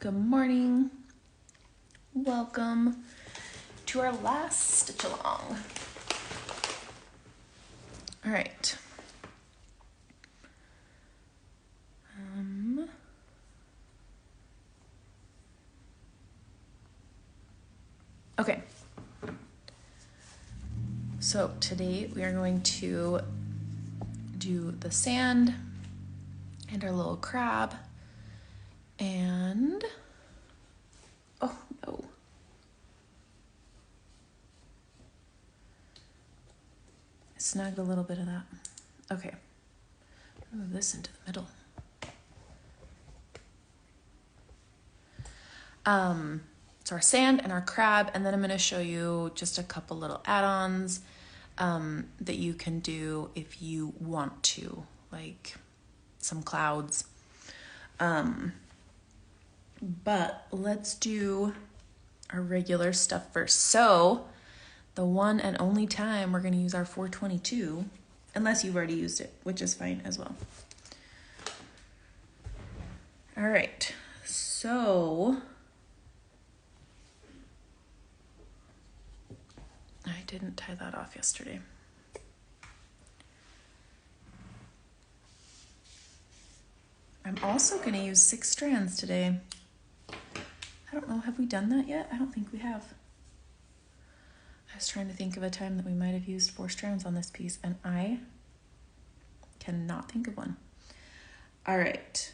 Good morning. Welcome to our last stitch along. All right. Okay. So today we are going to do the sand and our little crab and oh no. I snagged a little bit of that. Okay. Move this into the middle. So our sand and our crab, and then I'm going to show you just a couple little add-ons that you can do if you want to, like some clouds. But let's do our regular stuff first. So the one and only time we're going to use our 422, unless you've already used it, which is fine as well. All right, so I didn't tie that off yesterday. I'm also going to use 6 strands today. I don't know, have we done that yet? I don't think we have. I was trying to think of a time that we might have used 4 strands on this piece, and I cannot think of one. All right.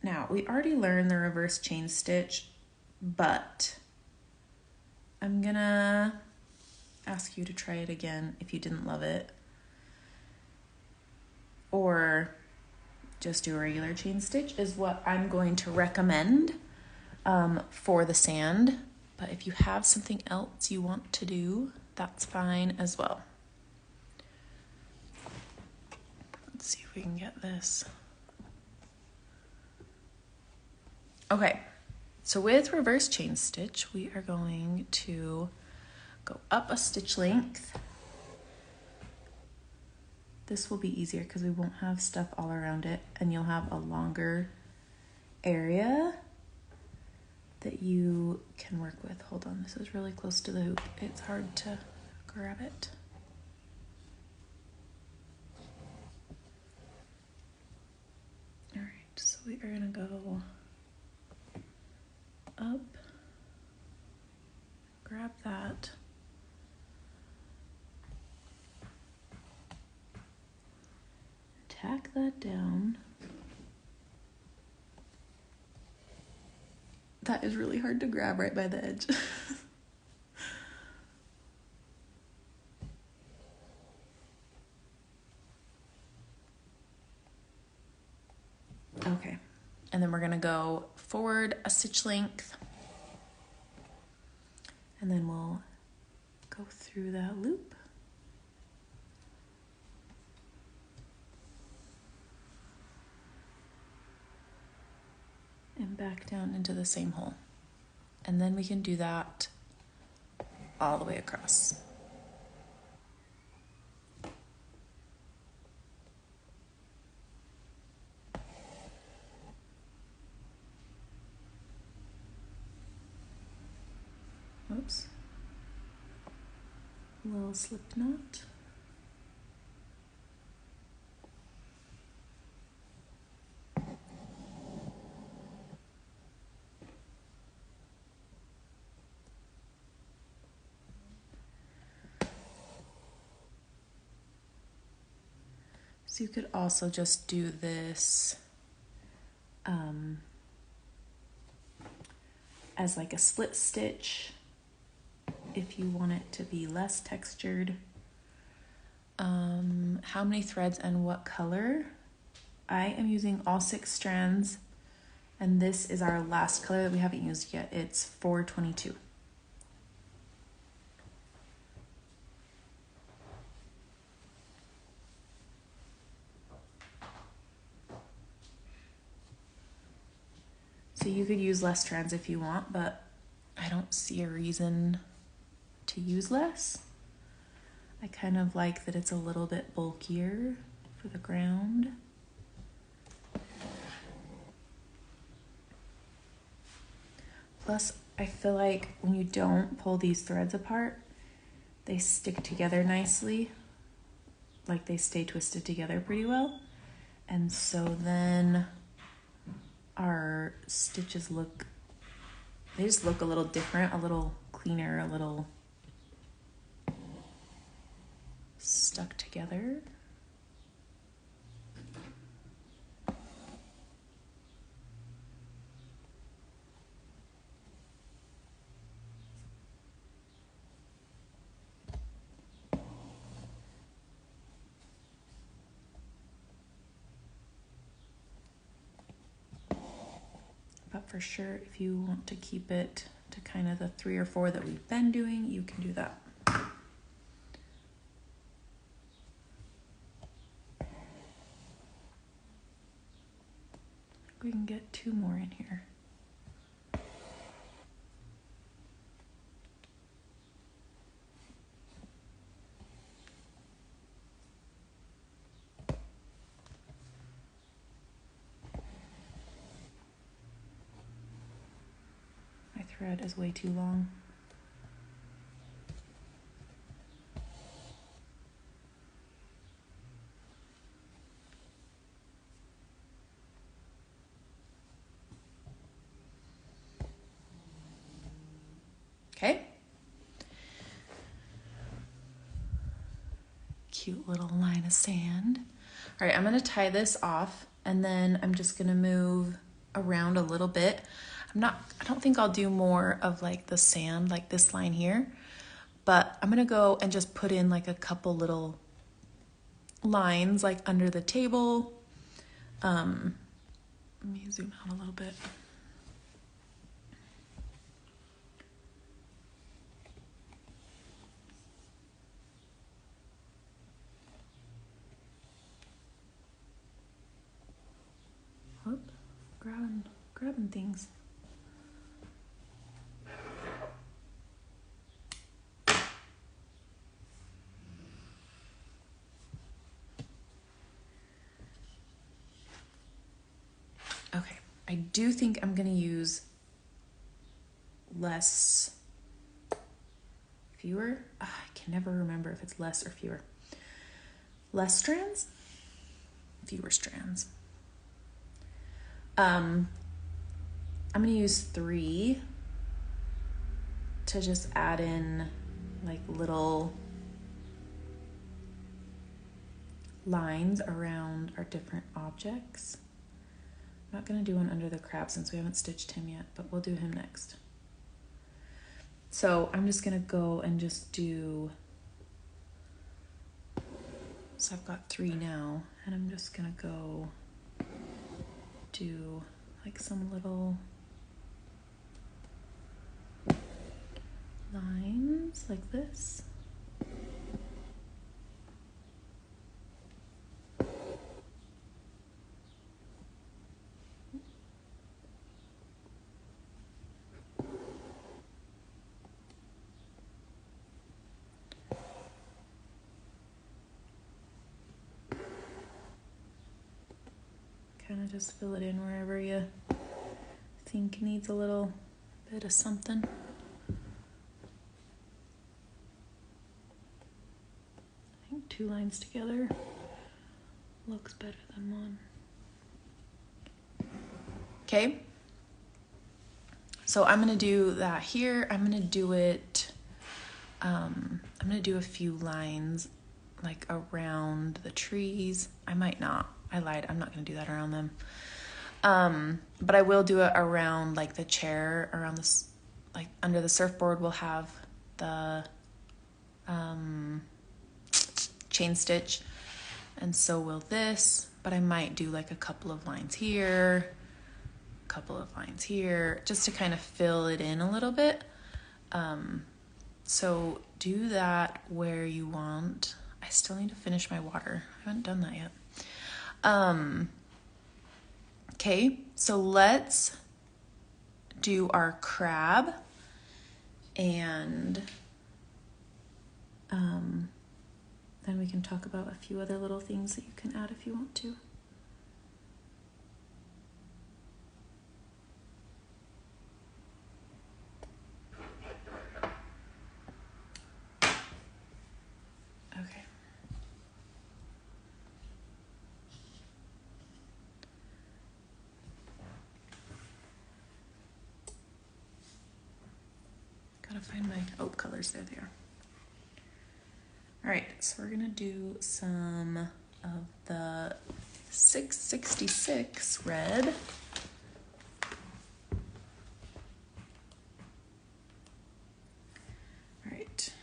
Now, we already learned the reverse chain stitch, but I'm gonna ask you to try it again if you didn't love it. Or just do a regular chain stitch is what I'm going to recommend for the sand. But if you have something else you want to do, that's fine as well. Let's see if we can get this. Okay, so with reverse chain stitch, we are going to go up a stitch length. This will be easier because we won't have stuff all around it, and you'll have a longer area that you can work with. Hold on, this is really close to the hoop. It's hard to grab it. All right, so we are gonna go up, grab that, tack that down. That is really hard to grab right by the edge. Okay, and then we're gonna go forward a stitch length, and then we'll go through that loop. And back down into the same hole. And then we can do that all the way across. Oops. A little slip knot. So you could also just do this as like a split stitch if you want it to be less textured. How many threads and what color? I am using all 6 strands, and this is our last color that we haven't used yet. It's 422. So you could use less strands if you want, but I don't see a reason to use less. I kind of like that it's a little bit bulkier for the ground. Plus, I feel like when you don't pull these threads apart, they stick together nicely. Like they stay twisted together pretty well. And so then our stitches they just look a little different, a little cleaner, a little stuck together. But for sure, if you want to keep it to kind of the 3 or 4 that we've been doing, you can do that. We can get 2 more in here. My thread is way too long. Okay. Cute little line of sand. All right, I'm gonna tie this off and then I'm just gonna move around a little bit. I don't think I'll do more of like the sand, like this line here, but I'm gonna go and just put in like a couple little lines like under the table. Let me zoom out a little bit. Whoop, grabbing things. Okay, I do think I'm gonna use fewer. I can never remember if it's less or fewer. Less strands, fewer strands. I'm gonna use 3 to just add in like little lines around our different objects. I'm not gonna do one under the crab since we haven't stitched him yet, but we'll do him next. So I'm just gonna go and just do, so I've got 3 now, and I'm just gonna go do like some little lines like this. Kind of just fill it in wherever you think needs a little bit of something. I think 2 lines together looks better than 1. Okay, so I'm gonna do that here. I'm gonna do it, I'm gonna do a few lines like around the trees. I might not. I lied. I'm not going to do that around them. But I will do it around like the chair, around this, like under the surfboard, we'll have the chain stitch. And so will this, but I might do like a couple of lines here, a couple of lines here, just to kind of fill it in a little bit. So do that where you want. I still need to finish my water. I haven't done that yet. Okay, so let's do our crab and then we can talk about a few other little things that you can add if you want to. find my, oh, colors, there they are. All right, so we're gonna do some of the 666 red. All right.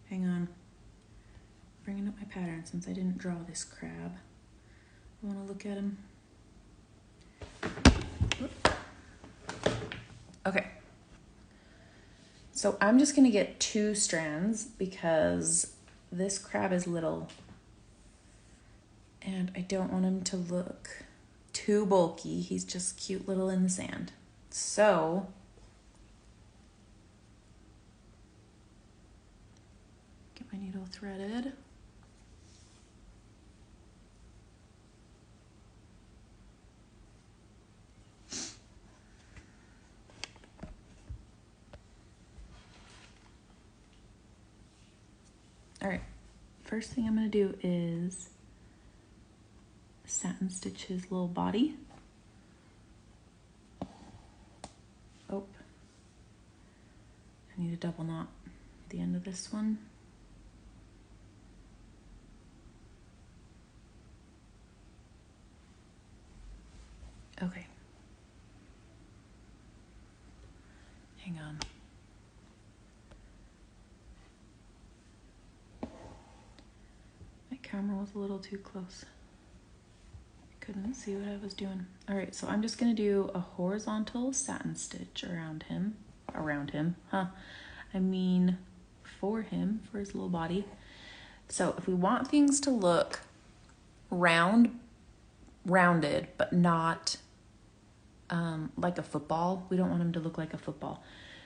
Hang on. Bringing up my pattern since I didn't draw this crab. I want to look at him. Okay. So I'm just going to get 2 strands because this crab is little. And I don't want him to look too bulky. He's just cute little in the sand. So get my needle threaded. All right, first thing I'm gonna do is satin stitch his little body. Oh, I need a double knot at the end of this one. Okay. Hang on. My camera was a little too close. I couldn't see what I was doing. All right, so I'm just gonna do a horizontal satin stitch around him, I mean for him, for his little body. So if we want things to look rounded, but not like a football, we don't want him to look like a football.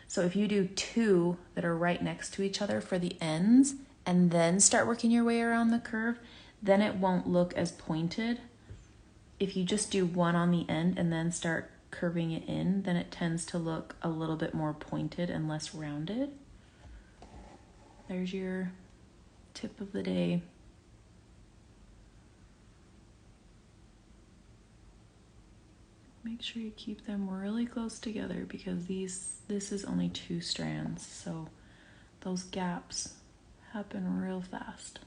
So if you do 2 that are right next to each other for the ends and then start working your way around the curve, then it won't look as pointed. If you just do 1 on the end and then start curving it in, then it tends to look a little bit more pointed and less rounded. There's your tip of the day. Make sure you keep them really close together because this is only 2 strands, so those gaps happen real fast.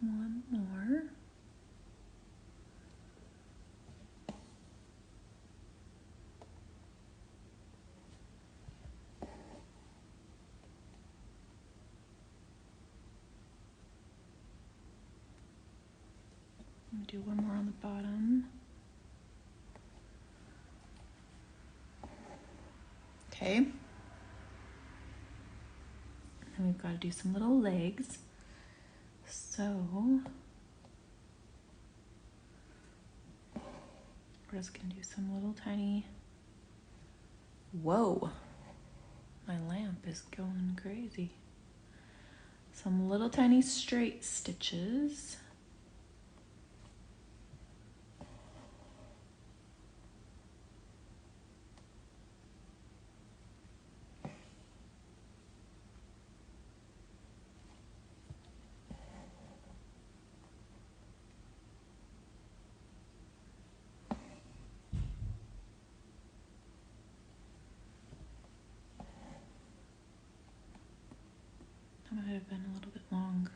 One more. Do one more on the bottom. Okay. And we've got to do some little legs. So we're just going to do some little tiny, whoa, my lamp is going crazy. Some little tiny straight stitches. That might have been a little bit long.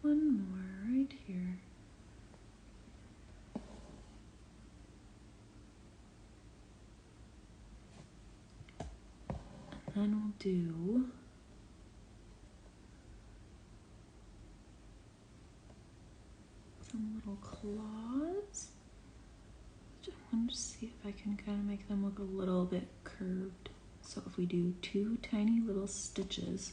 One more right here. And then we'll do some little claws. and just see if I can kind of make them look a little bit curved. So if we do 2 tiny little stitches,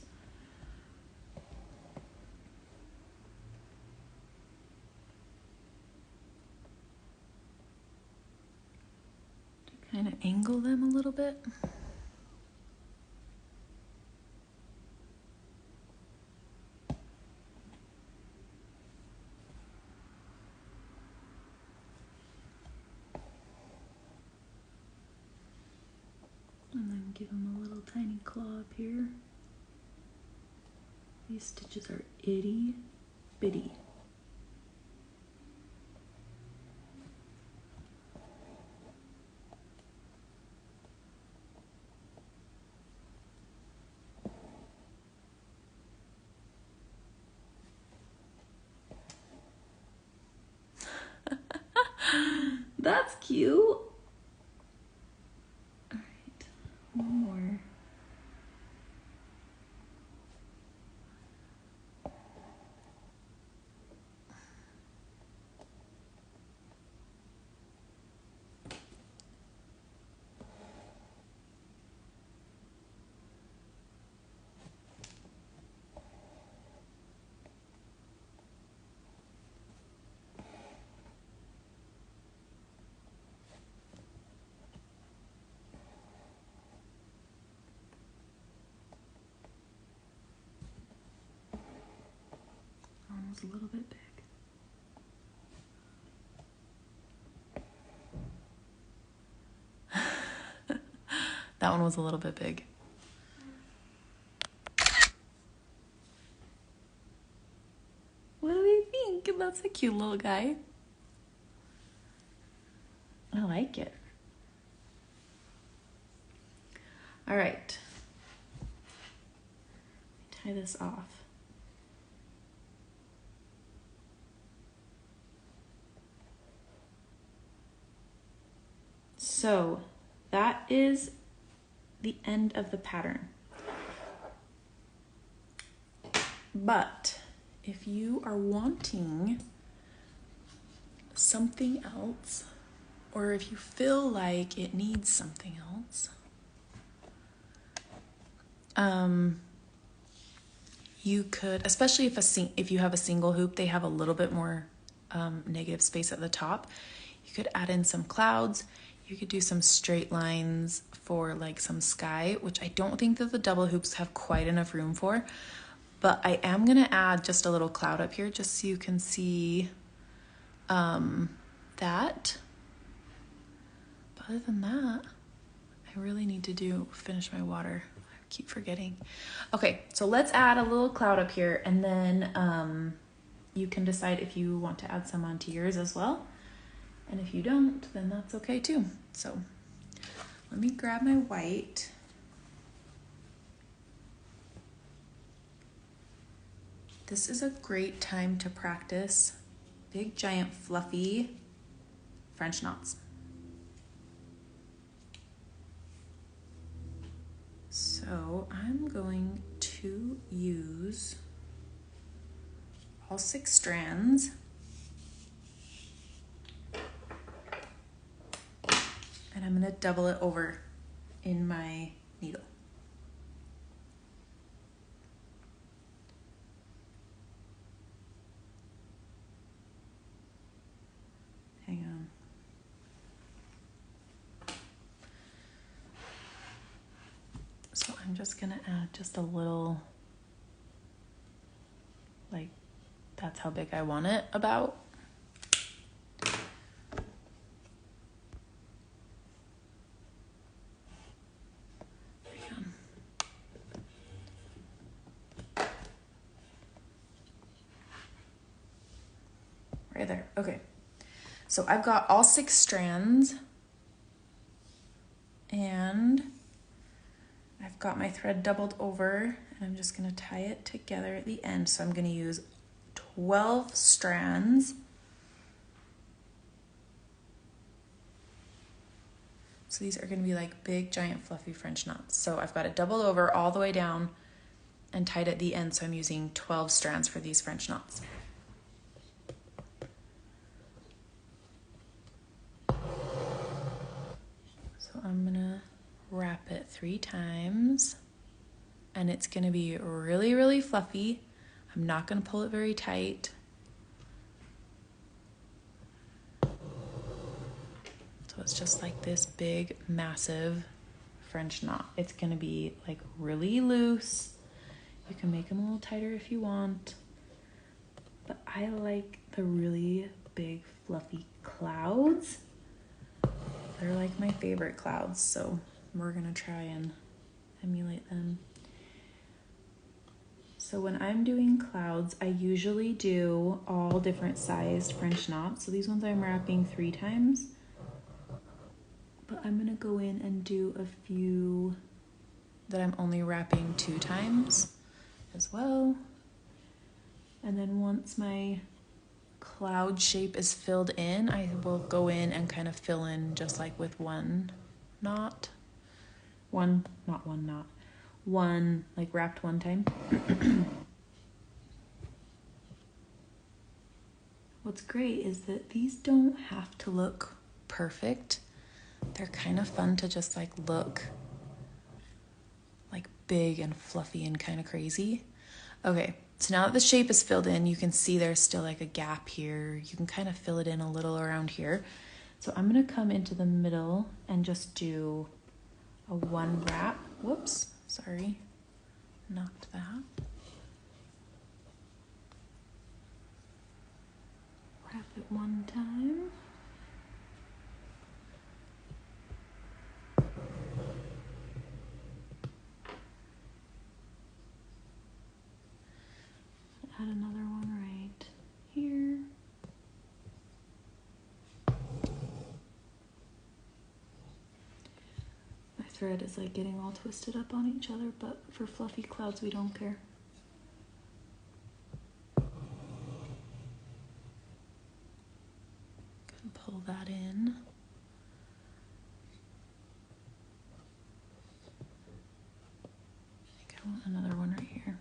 to kind of angle them a little bit. And then give them a little tiny claw up here. These stitches are itty bitty. That's cute. All right, one more. A little bit big. That one was a little bit big. What do we think? That's a cute little guy. I like it. All right. Tie this off. So that is the end of the pattern. But if you are wanting something else, or if you feel like it needs something else, you could, especially if you have a single hoop, they have a little bit more negative space at the top. You could add in some clouds. You could do some straight lines for like some sky, which I don't think that the double hoops have quite enough room for, but I am gonna add just a little cloud up here just so you can see that. But other than that, I really need to finish my water. I keep forgetting. Okay, so let's add a little cloud up here, and then you can decide if you want to add some onto yours as well. And if you don't, then that's okay too. So let me grab my white. This is a great time to practice big, giant, fluffy French knots. So I'm going to use all 6 strands. And I'm gonna double it over in my needle. Hang on. So I'm just gonna add just a little, like, that's how big I want it about. Right there. Okay. So I've got all 6 strands, and I've got my thread doubled over, and I'm just going to tie it together at the end. So I'm going to use 12 strands. So these are going to be like big, giant, fluffy French knots. So I've got it doubled over all the way down and tied at the end. So I'm using 12 strands for these French knots. So I'm gonna wrap it 3 times, and it's gonna be really, really fluffy. I'm not gonna pull it very tight. So it's just like this big, massive French knot. It's gonna be like really loose. You can make them a little tighter if you want, but I like the really big, fluffy clouds. They're like my favorite clouds, so we're gonna try and emulate them. So when I'm doing clouds, I usually do all different sized French knots. So these ones I'm wrapping 3 times, but I'm gonna go in and do a few that I'm only wrapping 2 times as well. And then once my cloud shape is filled in, I will go in and kind of fill in just like with one knot. One like wrapped 1 time. What's great is that these don't have to look perfect. They're kind of fun to just like look like big and fluffy and kind of crazy. Okay, so now that the shape is filled in, you can see there's still like a gap here. You can kind of fill it in a little around here. So I'm gonna come into the middle and just do a 1 wrap. Whoops, sorry, knocked that. Wrap it 1 time. Add another one right here. My thread is like getting all twisted up on each other, but for fluffy clouds, we don't care. Can pull that in. I think I want another one right here.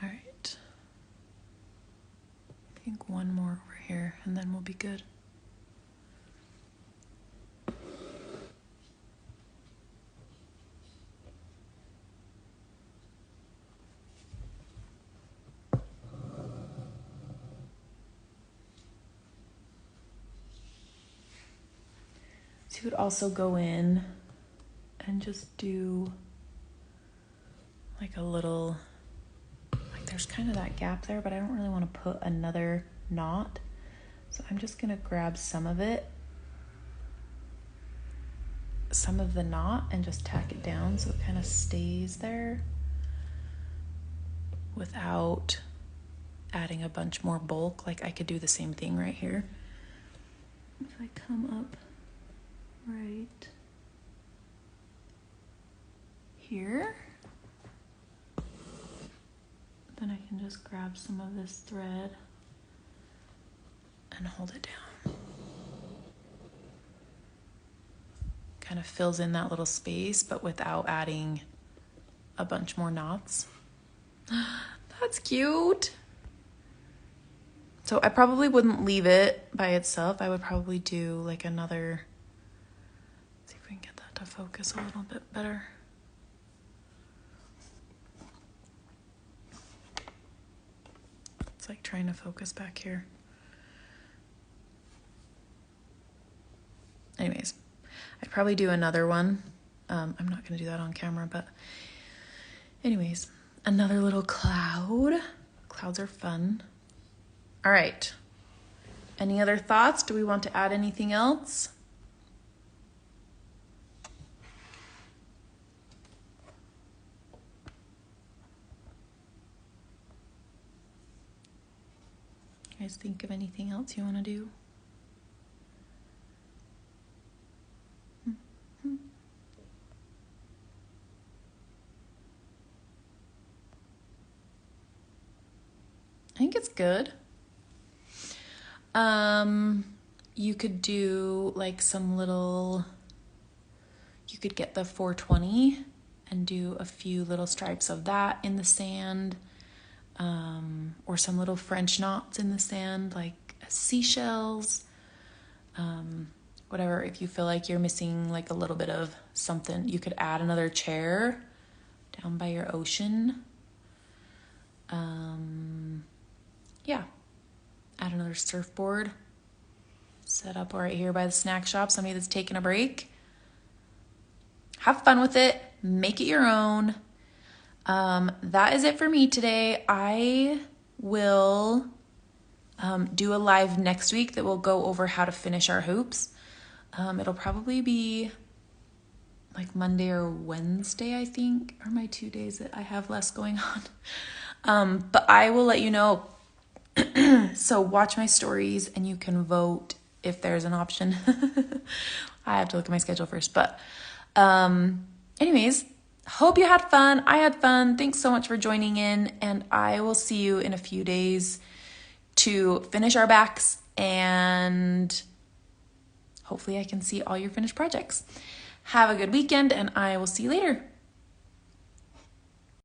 All right. I think one more over here and then we'll be good. So you would also go in and just do like a little, like there's kind of that gap there, but I don't really want to put another knot. So I'm just gonna grab some of it, some of the knot, and just tack it down so it kind of stays there without adding a bunch more bulk. Like I could do the same thing right here. If I come up right here, then I can just grab some of this thread and hold it down. Kind of fills in that little space, but without adding a bunch more knots. That's cute. So I probably wouldn't leave it by itself. I would probably do like another, let's see if we can get that to focus a little bit better. It's like trying to focus back here. Anyways, I'd probably do another one. I'm not gonna do that on camera, but anyways, another little cloud. Clouds are fun. All right. Any other thoughts? Do we want to add anything else? You guys think of anything else you want to do? that's good. You could do like you could get the 420 and do a few little stripes of that in the sand, or some little French knots in the sand, like seashells, whatever. If you feel like you're missing like a little bit of something, you could add another chair down by your ocean. Yeah, add another surfboard, set up right here by the snack shop, somebody that's taking a break. Have fun with it, make it your own. That is it for me today. I will do a live next week that will go over how to finish our hoops. It'll probably be like Monday or Wednesday, I think, are my 2 days that I have less going on. But I will let you know. So watch my stories and you can vote if there's an option. I have to look at my schedule first. But anyways, hope you had fun. I had fun. Thanks so much for joining in. And I will see you in a few days to finish our backs. And hopefully I can see all your finished projects. Have a good weekend and I will see you later.